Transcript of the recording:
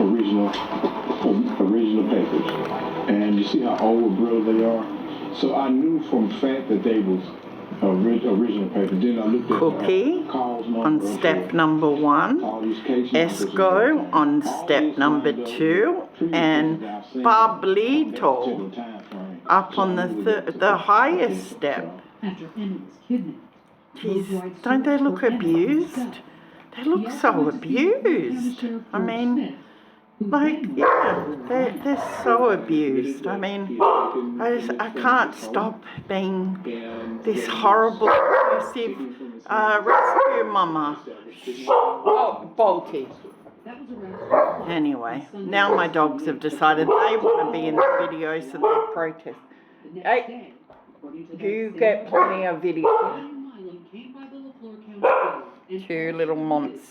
original papers, and you see how old brother they are. So I knew from fact that they was original paper. Then I looked at Cookie calls on number, step number 1, all these case numbers, Esco on step number 2, and Pablito up on the highest step. Geez, don't they look abused? They look so abused. I mean, like, yeah, they're so abused. I mean, I can't stop being this horrible, abusive rescue mama. Oh, Balti. Anyway, now my dogs have decided they want to be in the video, so they protest. Hey, you get plenty of video. 2 little monsters.